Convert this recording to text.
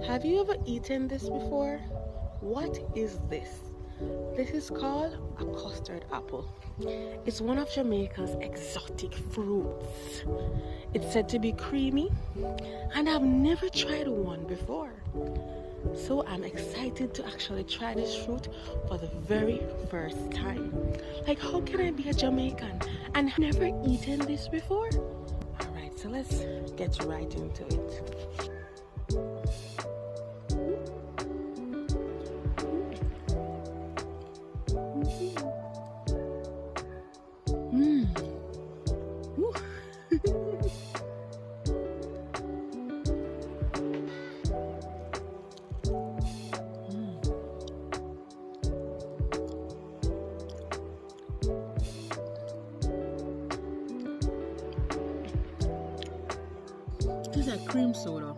Have you ever eaten this before? What is this? This is called a custard apple. It's one of Jamaica's exotic fruits. It's said to be creamy, and I've never tried one before. So I'm excited to actually try this fruit for the very first time. Like, how can I be a Jamaican and never eaten this before? Alright, so let's get right into it. This is like cream soda.